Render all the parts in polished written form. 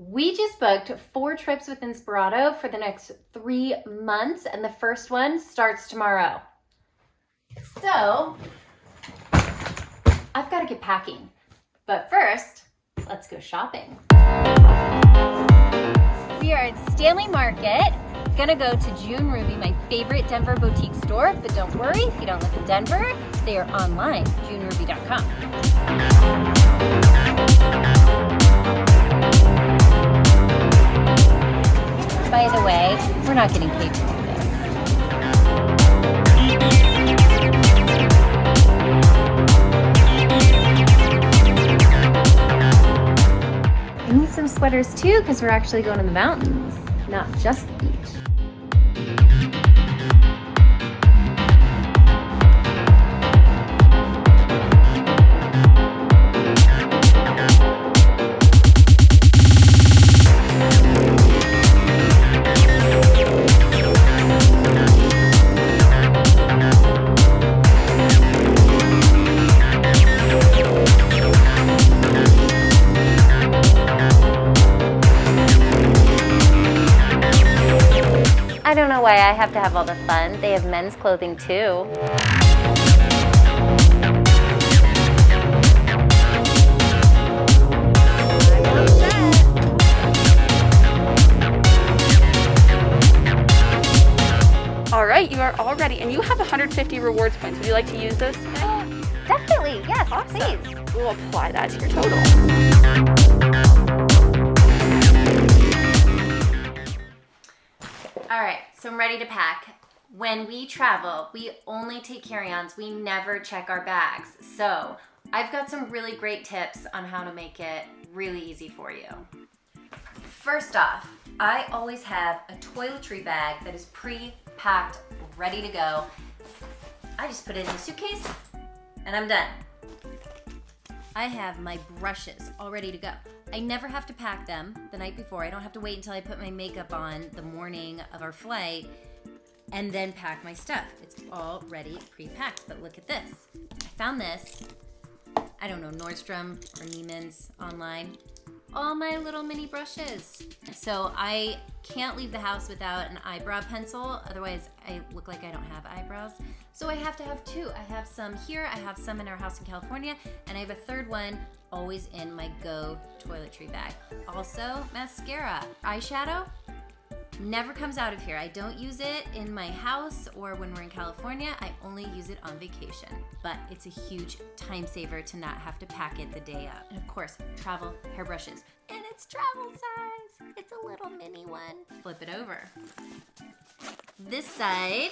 We just booked 4 trips with Inspirato for the next 3 months, and the first one starts tomorrow. So, I've got to get packing. But first, let's go shopping. We are at Stanley Market. Gonna go to June Ruby, my favorite Denver boutique store, but don't worry, if you don't live in Denver, they are online, juneruby.com. By the way, we're not getting paid for all this. I need some sweaters too, because we're actually going to the mountains, not just the beach. I don't know why I have to have all the fun. They have men's clothing too. All right, you are all ready, and you have 150 rewards points. Would you like to use those today? Definitely, yes, Awesome. please. We'll apply that to your total. All right, so I'm ready to pack. When we travel, we only take carry-ons. We never check our bags. So I've got some really great tips on how to make it really easy for you. First off, I always have a toiletry bag that is pre-packed, ready to go. I just put it in the suitcase and I'm done. I have my brushes all ready to go. I never have to pack them the night before. I don't have to wait until I put my makeup on the morning of our flight and then pack my stuff. It's already pre-packed, but look at this. I found this, I don't know, Nordstrom or Neiman's online. All my little mini brushes. So I can't leave the house without an eyebrow pencil, otherwise I look like I don't have eyebrows. So I have to have 2. I have some here, I have some in our house in California, and I have a third one always in my Go toiletry bag. Also, mascara. Eyeshadow never comes out of here. I don't use it in my house or when we're in California. I only use it on vacation. But it's a huge time saver to not have to pack it the day of. And of course, travel hairbrushes. And it's travel size. It's a little mini one. Flip it over. This side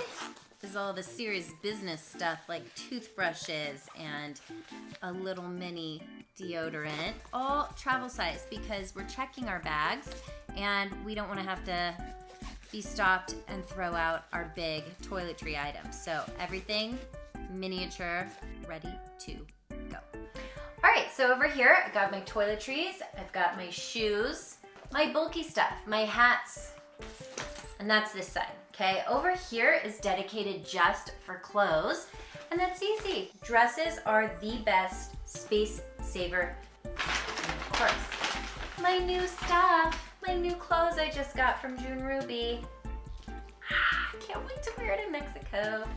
is all the serious business stuff like toothbrushes and a little mini deodorant. All travel size because we're checking our bags and we don't want to have to be stopped and throw out our big toiletry items. So everything miniature, ready to go. All right, so over here, I got my toiletries, I've got my shoes, my bulky stuff, my hats, and that's this side, okay? Over here is dedicated just for clothes, and that's easy. Dresses are the best space saver, and of course, my new stuff. My new clothes I just got from June Ruby. Can't wait to wear it in Mexico.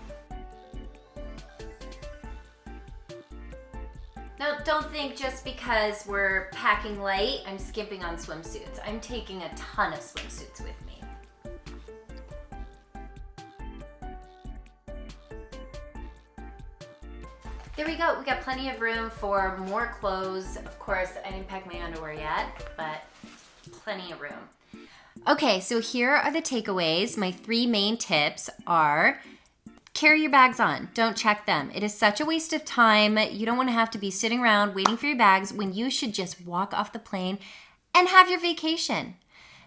Now, don't think just because we're packing light, I'm skimping on swimsuits. I'm taking a ton of swimsuits with me. There we go. We got plenty of room for more clothes. Of course, I didn't pack my underwear yet, but plenty of room. Okay, so here are the takeaways. My 3 main tips are: carry your bags on. Don't check them. It is such a waste of time. You don't want to have to be sitting around waiting for your bags when you should just walk off the plane and have your vacation.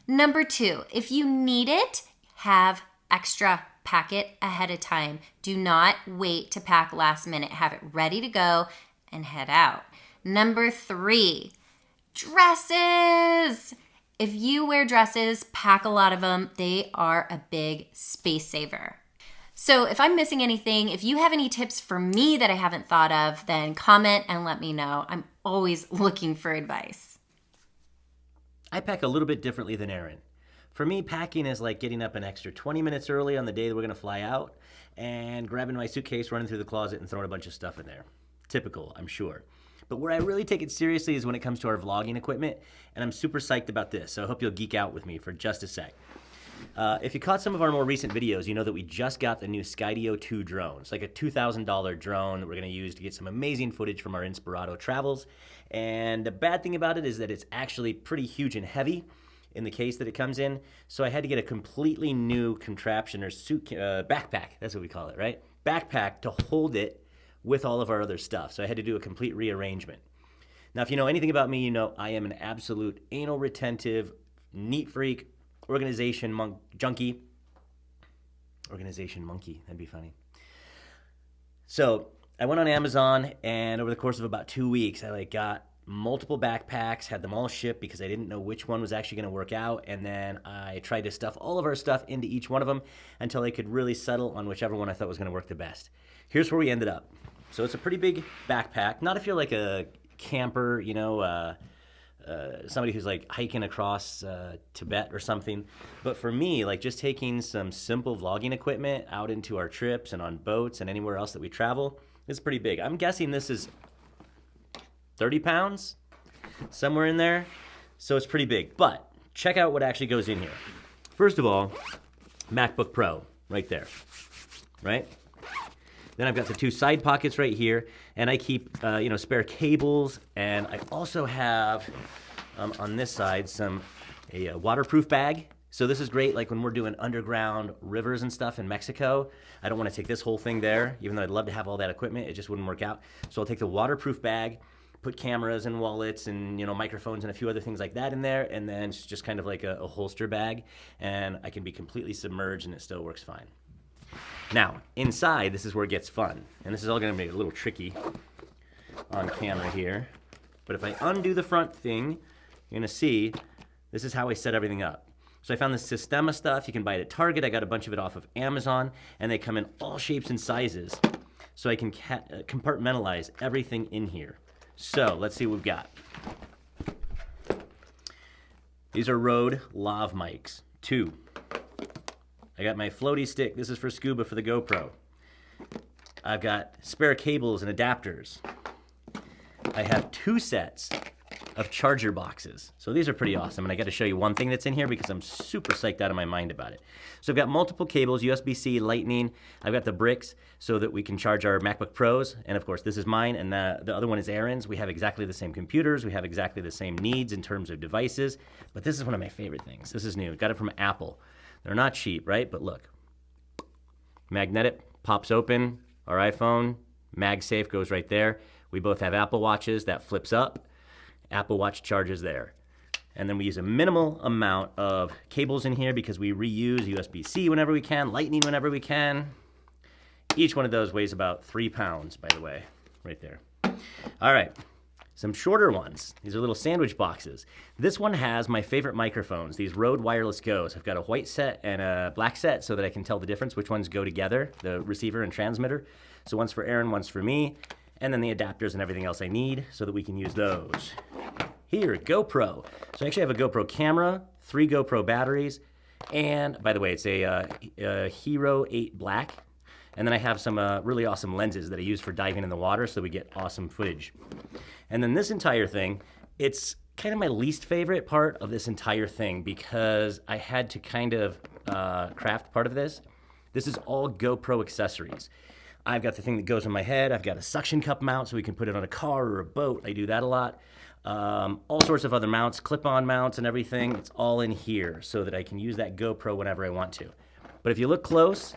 Number 2, if you need it, have extra. Pack it ahead of time. Do not wait to pack last minute. Have it ready to go and head out. Number 3, dresses. If you wear dresses, pack a lot of them. They are a big space saver. So if I'm missing anything, if you have any tips for me that I haven't thought of, then comment and let me know. I'm always looking for advice. I pack a little bit differently than Erin. For me, packing is like getting up an extra 20 minutes early on the day that we're going to fly out and grabbing my suitcase, running through the closet, and throwing a bunch of stuff in there. Typical, I'm sure. But where I really take it seriously is when it comes to our vlogging equipment, and I'm super psyched about this, so I hope you'll geek out with me for just a sec. If you caught some of our more recent videos, you know that we just got the new Skydio 2 drone. It's like a $2,000 drone that we're going to use to get some amazing footage from our Inspirato travels. And the bad thing about it is that it's actually pretty huge and heavy in the case that it comes in. So I had to get a completely new contraption or backpack, that's what we call it, right? Backpack to hold it with all of our other stuff. So I had to do a complete rearrangement. Now, if you know anything about me, you know I am an absolute anal retentive, neat freak, organization junkie. Organization monkey, that'd be funny. So I went on Amazon, and over the course of about 2 weeks, I got multiple backpacks, had them all shipped because I didn't know which one was actually going to work out, and then I tried to stuff all of our stuff into each one of them until I could really settle on whichever one I thought was going to work the best. Here's where we ended up. So it's a pretty big backpack, not if you're like a camper, you know, somebody who's like hiking across Tibet or something. But for me, like just taking some simple vlogging equipment out into our trips and on boats and anywhere else that we travel is pretty big. I'm guessing this is 30 pounds, somewhere in there. So it's pretty big. But check out what actually goes in here. First of all, MacBook Pro right there, right? Then I've got the two side pockets right here, and I keep, spare cables, and I also have, on this side, a waterproof bag. So this is great, like when we're doing underground rivers and stuff in Mexico. I don't want to take this whole thing there, even though I'd love to have all that equipment. It just wouldn't work out. So I'll take the waterproof bag, put cameras and wallets and, microphones and a few other things like that in there, and then it's just kind of like a holster bag, and I can be completely submerged, and it still works fine. Now, inside, this is where it gets fun. And this is all going to be a little tricky on camera here. But if I undo the front thing, you're going to see this is how I set everything up. So I found this Sistema stuff. You can buy it at Target. I got a bunch of it off of Amazon. And they come in all shapes and sizes. So I can compartmentalize everything in here. So let's see what we've got. These are Rode Lav mics, 2. I got my floaty stick. This is for scuba for the GoPro. I've got spare cables and adapters. I have 2 sets of charger boxes. So these are pretty awesome. And I got to show you one thing that's in here because I'm super psyched out of my mind about it. So I've got multiple cables, USB-C, Lightning. I've got the bricks so that we can charge our MacBook Pros. And of course, this is mine, and the other one is Erin's. We have exactly the same computers. We have exactly the same needs in terms of devices. But this is one of my favorite things. This is new. Got it from Apple. They're not cheap, right? But look, magnetic, pops open, our iPhone, MagSafe goes right there. We both have Apple Watches, that flips up. Apple Watch charges there. And then we use a minimal amount of cables in here because we reuse USB-C whenever we can, Lightning whenever we can. Each one of those weighs about 3 pounds, by the way, right there. All right. Some shorter ones. These are little sandwich boxes. This one has my favorite microphones, these Rode Wireless Go's. I've got a white set and a black set so that I can tell the difference, which ones go together, the receiver and transmitter. So one's for Erin, one's for me, and then the adapters and everything else I need so that we can use those. Here, GoPro. So I actually have a GoPro camera, 3 GoPro batteries, and by the way, it's a Hero 8 Black. And then I have some really awesome lenses that I use for diving in the water so we get awesome footage. And then this entire thing, it's kind of my least favorite part of this entire thing because I had to kind of craft part of this. This is all GoPro accessories. I've got the thing that goes on my head. I've got a suction cup mount so we can put it on a car or a boat. I do that a lot. All sorts of other mounts, clip-on mounts and everything. It's all in here so that I can use that GoPro whenever I want to. But if you look close,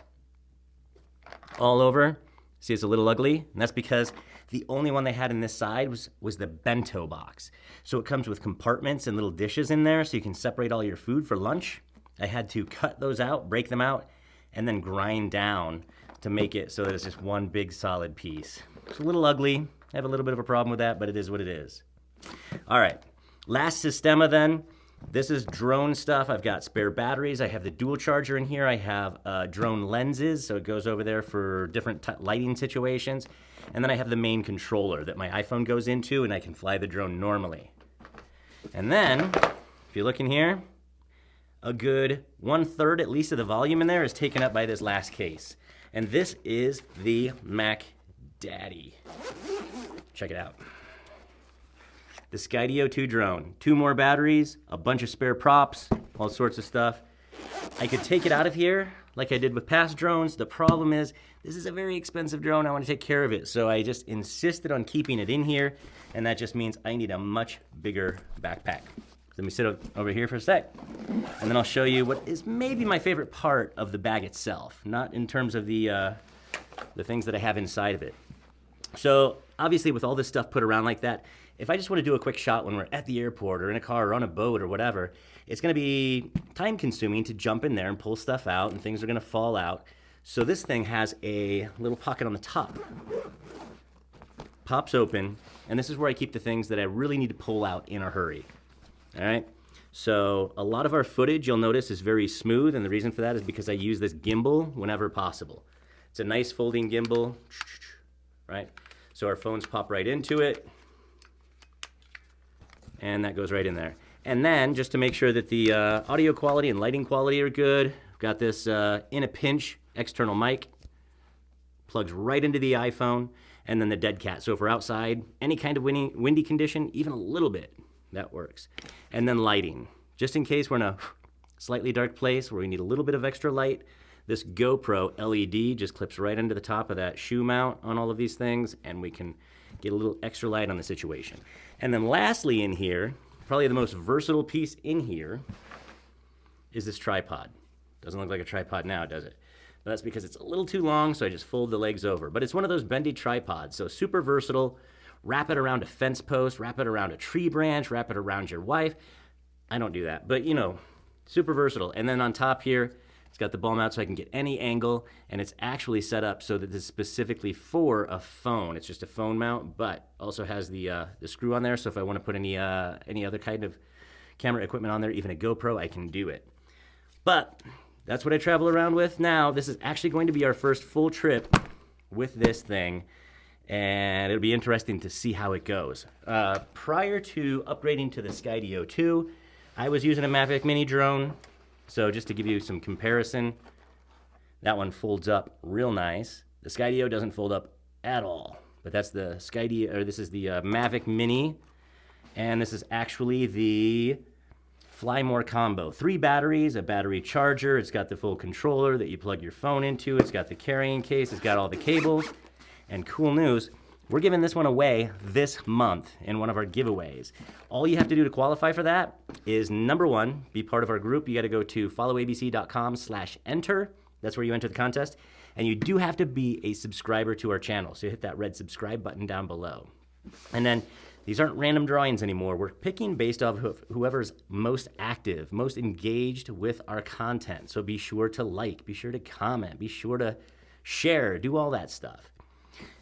all over, see it's a little ugly, and that's because the only one they had in this side was the bento box. So it comes with compartments and little dishes in there so you can separate all your food for lunch. I had to cut those out, break them out, and then grind down to make it so that it's just one big solid piece. It's a little ugly. I have a little bit of a problem with that, but it is what it is. All right, last Sistema then. This is drone stuff. I've got spare batteries. I have the dual charger in here. I have drone lenses, so it goes over there for different lighting situations. And then I have the main controller that my iPhone goes into, and I can fly the drone normally. And then if you look in here, a good 1/3 at least of the volume in there is taken up by this last case. And this is the Mac Daddy. Check it out. The Skydio 2 drone. 2 more batteries, a bunch of spare props, all sorts of stuff. I could take it out of here like I did with past drones. The problem is, this is a very expensive drone. I want to take care of it. So I just insisted on keeping it in here, and that just means I need a much bigger backpack. Let me sit over here for a sec, and then I'll show you what is maybe my favorite part of the bag itself, not in terms of the things that I have inside of it. So obviously with all this stuff put around like that, if I just want to do a quick shot when we're at the airport or in a car or on a boat or whatever, it's going to be time consuming to jump in there and pull stuff out, and things are going to fall out. So this thing has a little pocket on the top. Pops open, and this is where I keep the things that I really need to pull out in a hurry. All right, so a lot of our footage, you'll notice, is very smooth, and the reason for that is because I use this gimbal whenever possible. It's a nice folding gimbal, right? So our phones pop right into it, and that goes right in there. And then, just to make sure that the audio quality and lighting quality are good, I've got this in a pinch external mic, plugs right into the iPhone, and then the dead cat. So if we're outside, any kind of windy condition, even a little bit, that works. And then lighting. Just in case we're in a slightly dark place where we need a little bit of extra light, this GoPro LED just clips right into the top of that shoe mount on all of these things, and we can get a little extra light on the situation. And then lastly in here, probably the most versatile piece in here, is this tripod. Doesn't look like a tripod now, does it? But that's because it's a little too long, so I just fold the legs over. But it's one of those bendy tripods, so super versatile. Wrap it around a fence post, wrap it around a tree branch, wrap it around your wife. I don't do that, but you know, super versatile. And then on top here, it's got the ball mount so I can get any angle, and it's actually set up so that this is specifically for a phone. It's just a phone mount, but also has the screw on there, so if I want to put any other kind of camera equipment on there, even a GoPro, I can do it. But that's what I travel around with now. This is actually going to be our first full trip with this thing, and it'll be interesting to see how it goes. Prior to upgrading to the Skydio 2, I was using a Mavic Mini drone. So just to give you some comparison, that one folds up real nice. The Skydio doesn't fold up at all, but that's the Skydio, or this is the Mavic Mini, and this is actually the Fly More combo. 3 batteries, a battery charger. It's got the full controller that you plug your phone into. It's got the carrying case. It's got all the cables. And cool news, we're giving this one away this month in one of our giveaways. All you have to do to qualify for that is, number 1, be part of our group. You got to go to followabc.com/enter. That's where you enter the contest. And you do have to be a subscriber to our channel. So hit that red subscribe button down below. And then these aren't random drawings anymore. We're picking based off of whoever's most active, most engaged with our content. So be sure to like, be sure to comment, be sure to share, do all that stuff.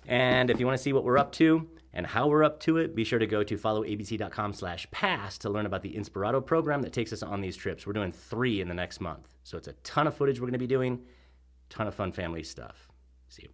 And if you want to see what we're up to and how we're up to it, be sure to go to followabc.com/pass to learn about the Inspirato program that takes us on these trips. We're doing 3 in the next month. So it's a ton of footage we're going to be doing, ton of fun family stuff. See you.